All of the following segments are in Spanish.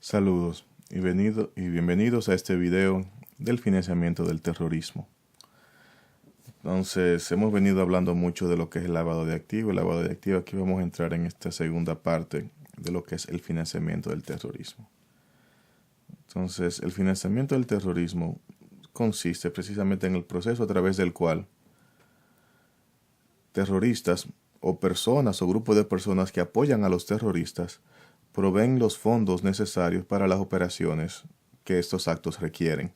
Saludos y bienvenidos a este video del financiamiento del terrorismo. Entonces, hemos venido hablando mucho de lo que es el lavado de activos. El lavado de activos, aquí vamos a entrar en esta segunda parte de lo que es el financiamiento del terrorismo. Entonces, el financiamiento del terrorismo consiste precisamente en el proceso a través del cual terroristas o personas o grupos de personas que apoyan a los terroristas proveen los fondos necesarios para las operaciones que estos actos requieren.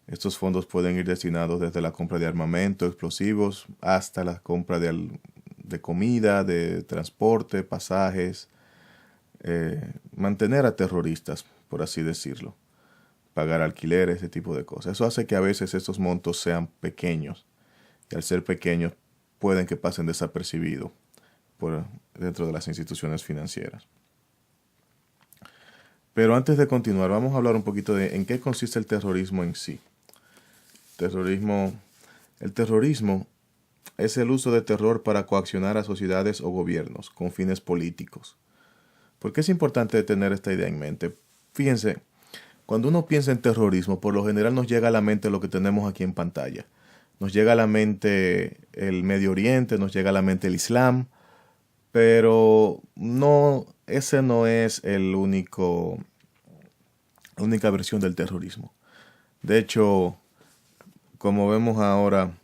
Estos fondos pueden ir destinados desde la compra de armamento, explosivos, hasta la compra de comida, de transporte, pasajes, mantener a terroristas, por así decirlo, pagar alquileres, ese tipo de cosas. Eso hace que a veces estos montos sean pequeños, y al ser pequeños pueden que pasen desapercibidos dentro de las instituciones financieras. Pero antes de continuar, vamos a hablar un poquito de en qué consiste el terrorismo en sí. El terrorismo es el uso de terror para coaccionar a sociedades o gobiernos con fines políticos. ¿Por qué es importante tener esta idea en mente? Fíjense, cuando uno piensa en terrorismo, por lo general nos llega a la mente lo que tenemos aquí en pantalla. Nos llega a la mente el Medio Oriente, nos llega a la mente el Islam, pero ese no es la única versión del terrorismo. De hecho, como vemos ahora,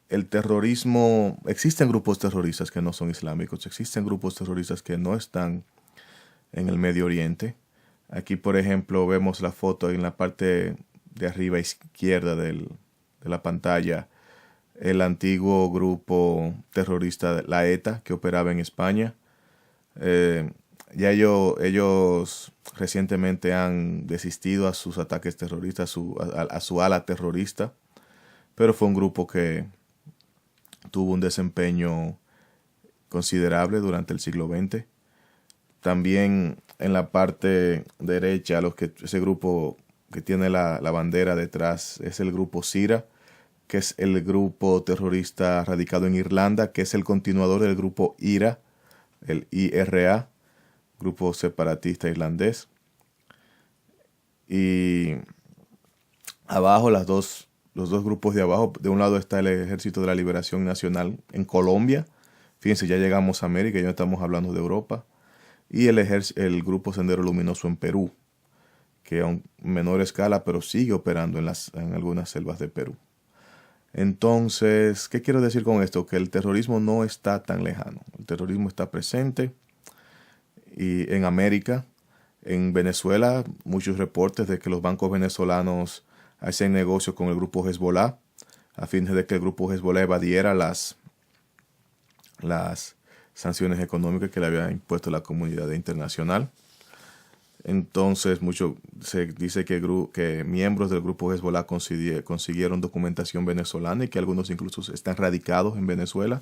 el terrorismo, existen grupos terroristas que no son islámicos, existen grupos terroristas que no están en el Medio Oriente. Aquí, por ejemplo, vemos la foto en la parte de arriba izquierda de la pantalla, el antiguo grupo terrorista, la ETA, que operaba en España. Ya ellos recientemente han desistido a sus ataques terroristas, a su ala terrorista, pero fue un grupo que tuvo un desempeño considerable durante el siglo XX. También en la parte derecha, ese grupo que tiene la bandera detrás es el grupo SIRA, que es el grupo terrorista radicado en Irlanda, que es el continuador del grupo IRA, el IRA, grupo separatista irlandés. Y abajo, los dos grupos de abajo, de un lado está el Ejército de la Liberación Nacional en Colombia. Fíjense, ya llegamos a América, ya no estamos hablando de Europa. Y el grupo Sendero Luminoso en Perú, que a menor escala, pero sigue operando en algunas selvas de Perú. Entonces, ¿qué quiero decir con esto? Que el terrorismo no está tan lejano. El terrorismo está presente y en América, en Venezuela, muchos reportes de que los bancos venezolanos hacen negocios con el grupo Hezbollah a fin de que el grupo Hezbollah evadiera las sanciones económicas que le había impuesto la comunidad internacional. Entonces, se dice que miembros del grupo Hezbollah consiguieron documentación venezolana y que algunos incluso están radicados en Venezuela.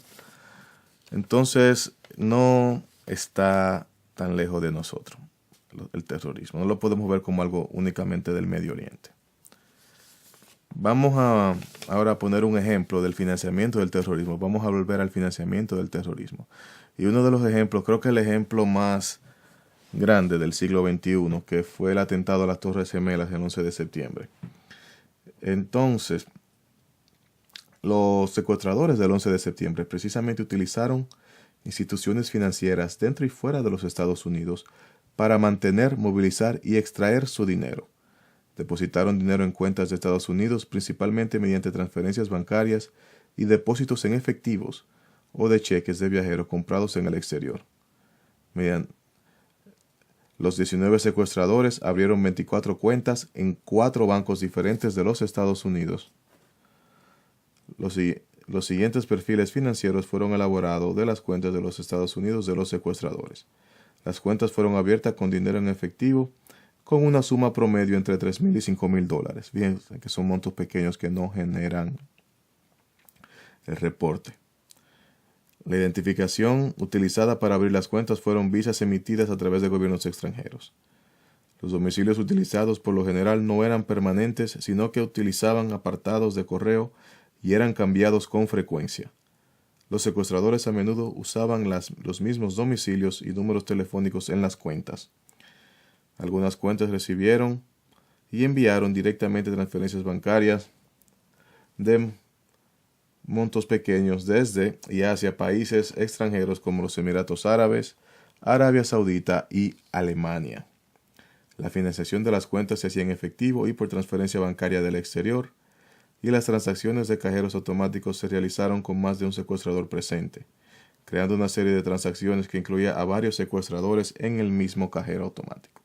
Entonces, no está tan lejos de nosotros el terrorismo. No lo podemos ver como algo únicamente del Medio Oriente. Vamos ahora a poner un ejemplo del financiamiento del terrorismo. Vamos a volver al financiamiento del terrorismo. Y uno de los ejemplos, creo que el ejemplo más grande del siglo XXI, que fue el atentado a las Torres Gemelas el 11 de septiembre. Entonces, los secuestradores del 11 de septiembre precisamente utilizaron instituciones financieras dentro y fuera de los Estados Unidos para mantener, movilizar y extraer su dinero. Depositaron dinero en cuentas de Estados Unidos principalmente mediante transferencias bancarias y depósitos en efectivos o de cheques de viajeros comprados en el exterior. Los 19 secuestradores abrieron 24 cuentas en 4 bancos diferentes de los Estados Unidos. Los siguientes perfiles financieros fueron elaborados de las cuentas de los Estados Unidos de los secuestradores. Las cuentas fueron abiertas con dinero en efectivo con una suma promedio entre $3,000 y $5,000. Bien, que son montos pequeños que no generan el reporte. La identificación utilizada para abrir las cuentas fueron visas emitidas a través de gobiernos extranjeros. Los domicilios utilizados por lo general no eran permanentes, sino que utilizaban apartados de correo y eran cambiados con frecuencia. Los secuestradores a menudo usaban los mismos domicilios y números telefónicos en las cuentas. Algunas cuentas recibieron y enviaron directamente transferencias bancarias de montos pequeños desde y hacia países extranjeros como los Emiratos Árabes, Arabia Saudita y Alemania. La financiación de las cuentas se hacía en efectivo y por transferencia bancaria del exterior, y las transacciones de cajeros automáticos se realizaron con más de un secuestrador presente, creando una serie de transacciones que incluía a varios secuestradores en el mismo cajero automático.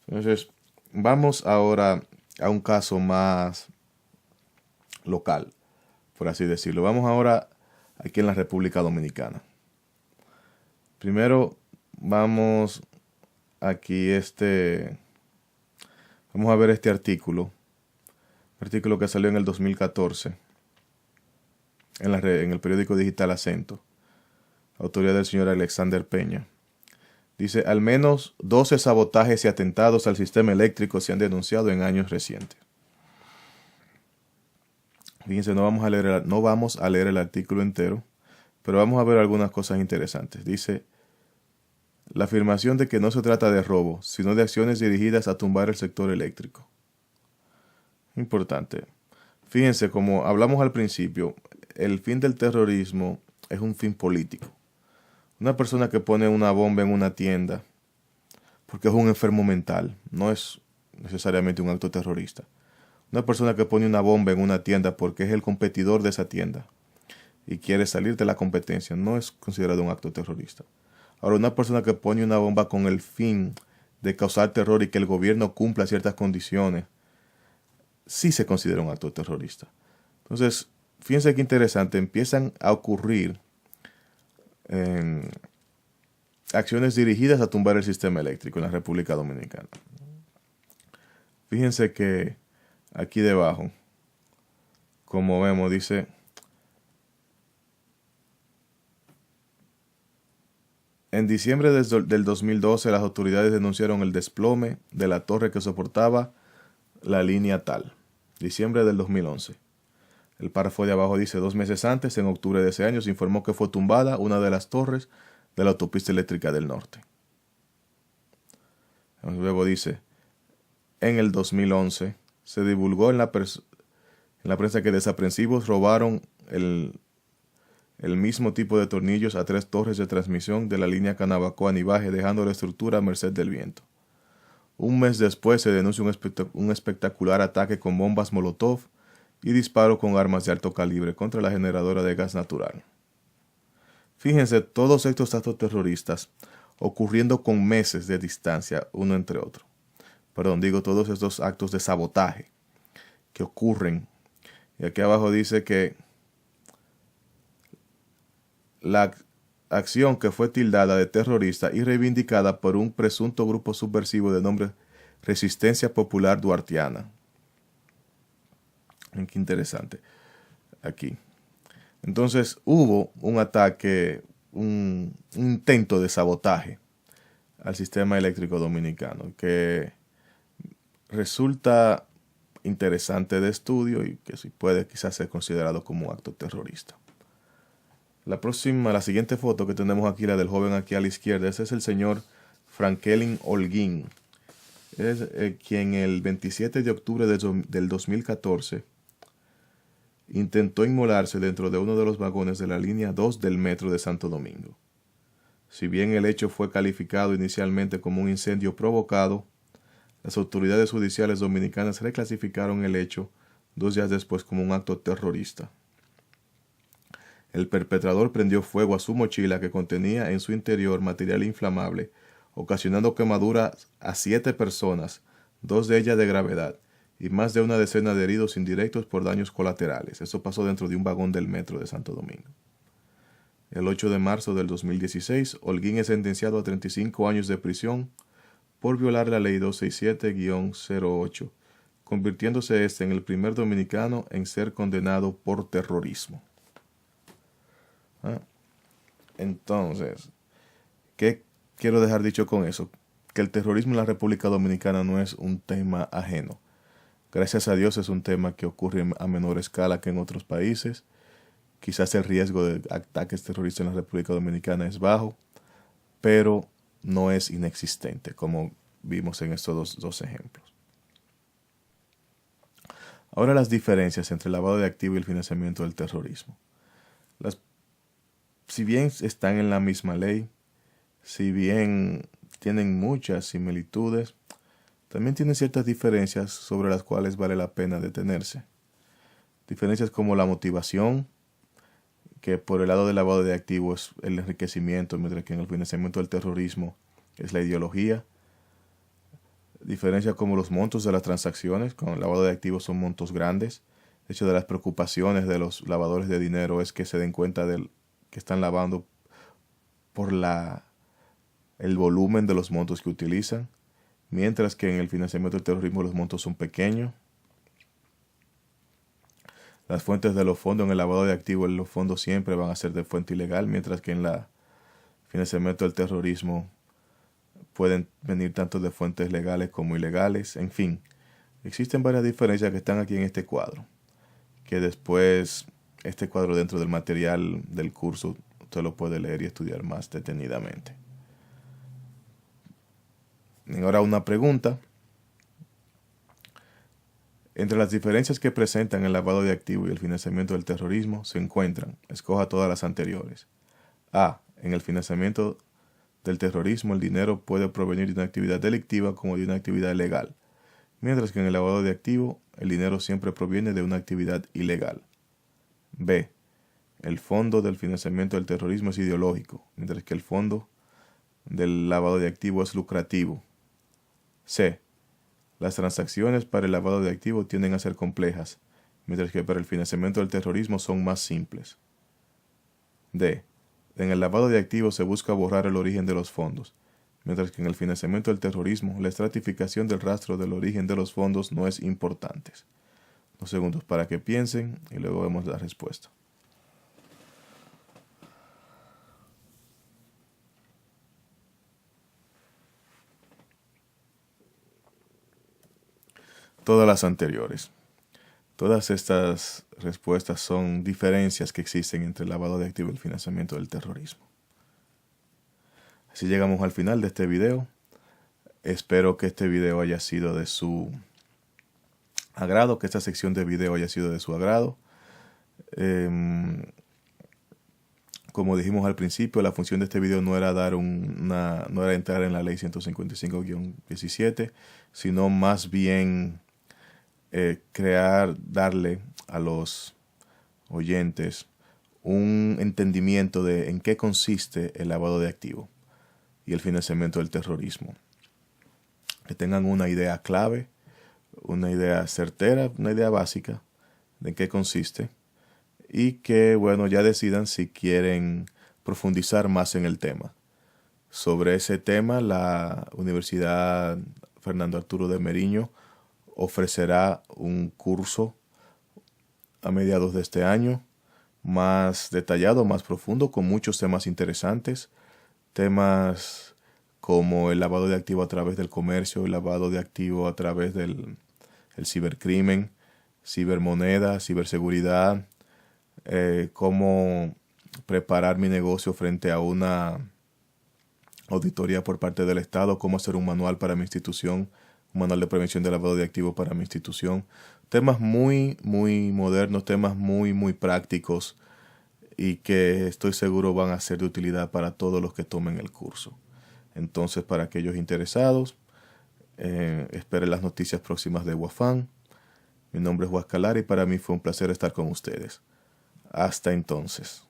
Entonces, vamos ahora a un caso más local, por así decirlo. Vamos ahora aquí en la República Dominicana. Primero, vamos aquí vamos a ver este artículo que salió en el 2014 en el periódico digital Acento, autoría del señor Alexander Peña. Dice, al menos 12 sabotajes y atentados al sistema eléctrico se han denunciado en años recientes. Fíjense, no vamos a leer el artículo entero, pero vamos a ver algunas cosas interesantes. Dice, la afirmación de que no se trata de robo, sino de acciones dirigidas a tumbar el sector eléctrico. Importante. Fíjense, como hablamos al principio, el fin del terrorismo es un fin político. Una persona que pone una bomba en una tienda porque es un enfermo mental, no es necesariamente un acto terrorista. Una persona que pone una bomba en una tienda porque es el competidor de esa tienda y quiere salir de la competencia, no es considerado un acto terrorista. Ahora, una persona que pone una bomba con el fin de causar terror y que el gobierno cumpla ciertas condiciones, sí se considera un acto terrorista. Entonces, fíjense qué interesante, empiezan a ocurrir acciones dirigidas a tumbar el sistema eléctrico en la República Dominicana. Fíjense que aquí debajo, como vemos, dice, en diciembre del 2012 las autoridades denunciaron el desplome de la torre que soportaba la línea tal. Diciembre del 2011. El párrafo de abajo dice, 2 meses antes, en octubre de ese año, se informó que fue tumbada una de las torres de la autopista eléctrica del norte. Luego dice, en el 2011 se divulgó en la prensa que desaprensivos robaron el mismo tipo de tornillos a 3 torres de transmisión de la línea Canabacoa-Nivaje, dejando la estructura a merced del viento. Un mes después se denuncia un espectacular ataque con bombas Molotov y disparo con armas de alto calibre contra la generadora de gas natural. Fíjense, todos estos actos terroristas ocurriendo con meses de distancia uno entre otro. Todos estos actos de sabotaje que ocurren. Y aquí abajo dice que la acción que fue tildada de terrorista y reivindicada por un presunto grupo subversivo de nombre Resistencia Popular Duartiana. Qué interesante. Aquí. Entonces hubo un ataque, un intento de sabotaje al sistema eléctrico dominicano que resulta interesante de estudio y que sí puede quizás ser considerado como un acto terrorista. La siguiente foto que tenemos aquí, la del joven aquí a la izquierda, ese es el señor Frankelin Holguín. Es quien el 27 de octubre del 2014 intentó inmolarse dentro de uno de los vagones de la línea 2 del metro de Santo Domingo. Si bien el hecho fue calificado inicialmente como un incendio provocado, las autoridades judiciales dominicanas reclasificaron el hecho 2 días después como un acto terrorista. El perpetrador prendió fuego a su mochila que contenía en su interior material inflamable, ocasionando quemaduras a 7 personas, 2 de ellas de gravedad, y más de una decena de heridos indirectos por daños colaterales. Eso pasó dentro de un vagón del metro de Santo Domingo. El 8 de marzo del 2016, Holguín es sentenciado a 35 años de prisión por violar la ley 267-08, convirtiéndose en el primer dominicano en ser condenado por terrorismo. Entonces, ¿qué quiero dejar dicho con eso? Que el terrorismo en la República Dominicana no es un tema ajeno. Gracias a Dios es un tema que ocurre a menor escala que en otros países. Quizás el riesgo de ataques terroristas en la República Dominicana es bajo, pero no es inexistente, como vimos en estos dos ejemplos. Ahora las diferencias entre el lavado de activos y el financiamiento del terrorismo. Si bien están en la misma ley, si bien tienen muchas similitudes, también tienen ciertas diferencias sobre las cuales vale la pena detenerse. Diferencias como la motivación, que por el lado del lavado de activos es el enriquecimiento, mientras que en el financiamiento del terrorismo es la ideología. Diferencias como los montos de las transacciones, con el lavado de activos son montos grandes. De hecho, de las preocupaciones de los lavadores de dinero es que se den cuenta de que están lavando por el volumen de los montos que utilizan, mientras que en el financiamiento del terrorismo los montos son pequeños. Las fuentes de los fondos en el lavado de activos, los fondos siempre van a ser de fuente ilegal, mientras que en el financiamiento del terrorismo pueden venir tanto de fuentes legales como ilegales. En fin, existen varias diferencias que están aquí en este cuadro, que después este cuadro dentro del material del curso usted lo puede leer y estudiar más detenidamente. Y ahora una pregunta. Entre las diferencias que presentan el lavado de activos y el financiamiento del terrorismo se encuentran, escoja todas las anteriores. A. En el financiamiento del terrorismo el dinero puede provenir de una actividad delictiva como de una actividad legal, mientras que en el lavado de activos el dinero siempre proviene de una actividad ilegal. B. El fondo del financiamiento del terrorismo es ideológico, mientras que el fondo del lavado de activos es lucrativo. C. Las transacciones para el lavado de activos tienden a ser complejas, mientras que para el financiamiento del terrorismo son más simples. D. En el lavado de activos se busca borrar el origen de los fondos, mientras que en el financiamiento del terrorismo la estratificación del rastro del origen de los fondos no es importante. 2 segundos para que piensen y luego vemos la respuesta. Todas las anteriores. Todas estas respuestas son diferencias que existen entre el lavado de activos y el financiamiento del terrorismo. Así llegamos al final de este video. Espero que este video haya sido de su agrado, que esta sección de video haya sido de su agrado. Como dijimos al principio, la función de este video no era no era entrar en la ley 155-17, sino más bien darle a los oyentes un entendimiento de en qué consiste el lavado de activos y el financiamiento del terrorismo. Que tengan una idea clave, una idea certera, una idea básica de en qué consiste y que, bueno, ya decidan si quieren profundizar más en el tema. Sobre ese tema, la Universidad Fernando Arturo de Meriño ofrecerá un curso a mediados de este año, más detallado, más profundo, con muchos temas interesantes, temas como el lavado de activos a través del comercio, el lavado de activos a través del cibercrimen, cibermoneda, ciberseguridad, cómo preparar mi negocio frente a una auditoría por parte del Estado, cómo hacer un manual para mi institución, un manual de prevención de lavado de activos para mi institución. Temas muy, muy modernos, temas muy, muy prácticos y que estoy seguro van a ser de utilidad para todos los que tomen el curso. Entonces, para aquellos interesados, esperen las noticias próximas de Wafan. Mi nombre es Huascalar y para mí fue un placer estar con ustedes. Hasta entonces.